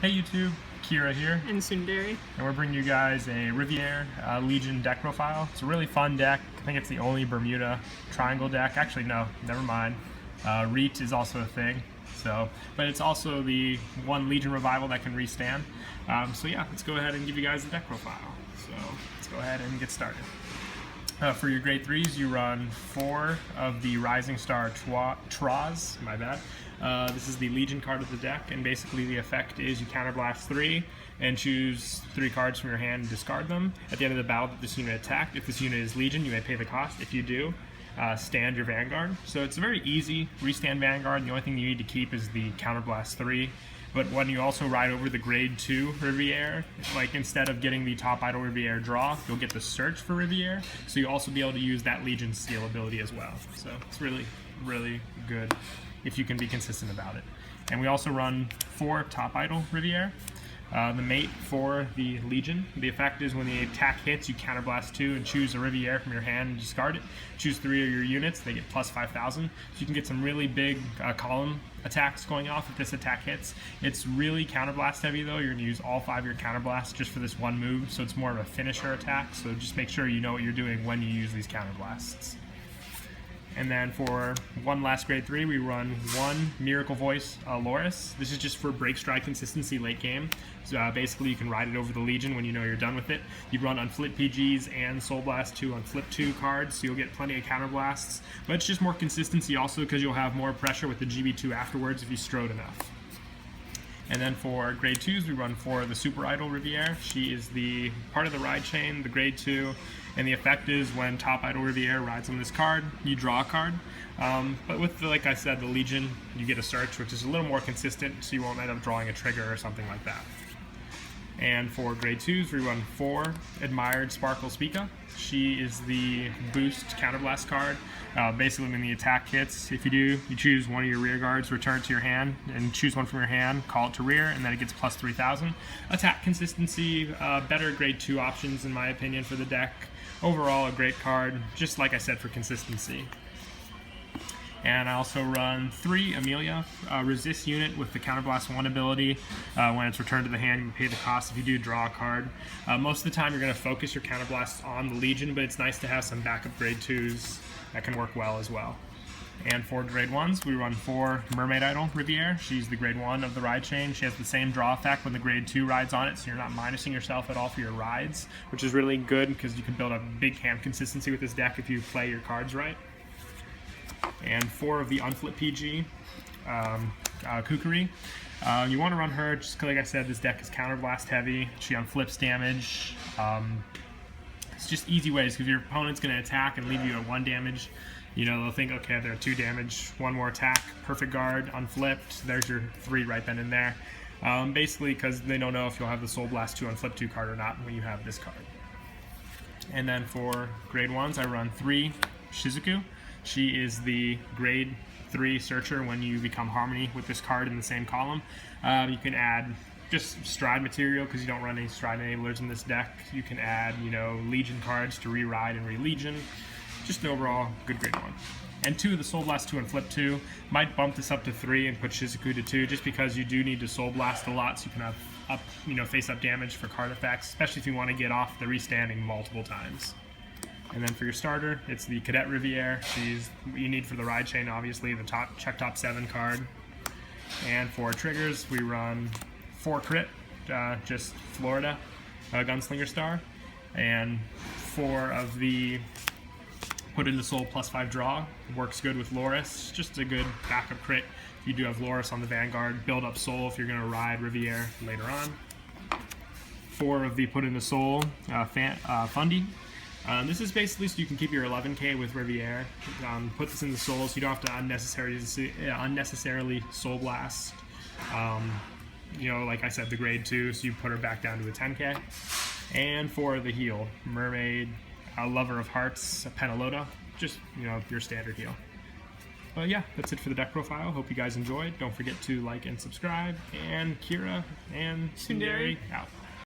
Hey YouTube, Kira here, And Sundari. and we're bringing you guys a Riviere Legion deck profile. It's a really fun deck. I think it's the only Bermuda triangle deck. Actually, no, never mind. REIT is also a thing. But it's also the one Legion revival that can restand. So yeah, let's go ahead and give you guys the deck profile. So let's go ahead and get started. For your grade 3s, you run 4 of the Rising Star Traz, my bad. This is the Legion card of the deck, and basically the effect is you counterblast 3 and choose 3 cards from your hand and discard them. At the end of the battle that this unit attacked, if this unit is Legion, you may pay the cost. If you do, stand your Vanguard. So it's a very easy restand Vanguard. The only thing you need to keep is the counterblast 3. But when you also ride over the grade 2 Riviere, like instead of getting the top idle Riviere draw, you'll get the search for Riviere. So you'll also be able to use that Legion steal ability as well. So it's really, really good if you can be consistent about it. And we also run 4 top idle Riviere. The mate for the Legion. The effect is when the attack hits, you counterblast 2 and choose a Riviere from your hand and discard it. Choose 3 of your units, they get plus 5,000. So you can get some really big column attacks going off if this attack hits. It's really counterblast heavy though. You're going to use all 5 of your counterblasts just for this one move, so it's more of a finisher attack. So just make sure you know what you're doing when you use these counterblasts. And then for one last grade 3, we run 1 Miracle Voice Loris. This is just for break strike consistency late game. So basically you can ride it over the Legion when you know you're done with it. You run Unflip PGs and Soul Blast 2 on Flip 2 cards, so you'll get plenty of counterblasts. But it's just more consistency also because you'll have more pressure with the GB2 afterwards if you strode enough. And then for grade 2s, we run for the Super Idol Riviere. She is the part of the ride chain, the grade 2, and the effect is when top idol Riviere rides on this card, you draw a card. But with, like I said, the Legion, you get a search, which is a little more consistent, so you won't end up drawing a trigger or something like that. And for grade 2s, we run 4 Admired Sparkle Spica. She is the boost counterblast card. Basically, when the attack hits, if you do, you choose one of your rear guards, return it to your hand, and choose one from your hand, call it to rear, and then it gets plus 3,000. Attack consistency, better grade 2 options in my opinion for the deck. Overall, a great card, just like I said, for consistency. And I also run 3 Amelia resist unit with the counterblast 1 ability. When it's returned to the hand, you pay the cost if you do draw a card. Most of the time you're going to focus your counterblasts on the Legion, but it's nice to have some backup grade 2s that can work well as well. And for grade 1s, we run 4 Mermaid Idol Riviere. She's the grade 1 of the ride chain. She has the same draw effect when the grade 2 rides on it, so you're not minusing yourself at all for your rides, which is really good because you can build up big hand consistency with this deck if you play your cards right. And 4 of the Unflip PG Kukuri. You want to run her just because, like I said, this deck is counterblast heavy. She unflips damage. It's just easy ways because your opponent's going to attack and leave you at 1 damage. You know, they'll think, okay, they're 2 damage, 1 more attack, perfect guard, unflipped. There's your 3 right then and there. Basically, because they don't know if you'll have the Soul Blast 2 unflip 2 card or not when you have this card. And then for grade 1s, I run 3 Shizuku. She is the grade 3 searcher when you become Harmony with this card in the same column. You can add just stride material because you don't run any stride enablers in this deck. You can add, you know, Legion cards to re-ride and re-Legion. Just an overall good grade 1. And 2 of the Soul Blast 2 and Flip 2 might bump this up to 3 and put Shizuku to 2 just because you do need to Soul Blast a lot so you can have up, you know, face up damage for card effects, especially if you want to get off the restanding multiple times. And then for your starter, it's the Cadet Riviere. She's what you need for the ride chain, obviously, the top 7 card. And for triggers, we run 4 crit, just Florida Gunslinger Star, and 4 of the Put in the Soul plus 5 draw. Works good with Loris, just a good backup crit. If you do have Loris on the Vanguard, build up Soul if you're going to ride Riviere later on. 4 of the Put in the Soul Fundy. This is basically so you can keep your 11k with Riviere. Put this in the Soul so you don't have to unnecessarily Soul Blast. You know, like I said, the grade 2, so you put her back down to a 10k. And for the heal, Mermaid, Lover of Hearts, Penelota, just, you know, your standard heal. But yeah, that's it for the deck profile. Hope you guys enjoyed. Don't forget to like and subscribe. And Kira and Sundari out.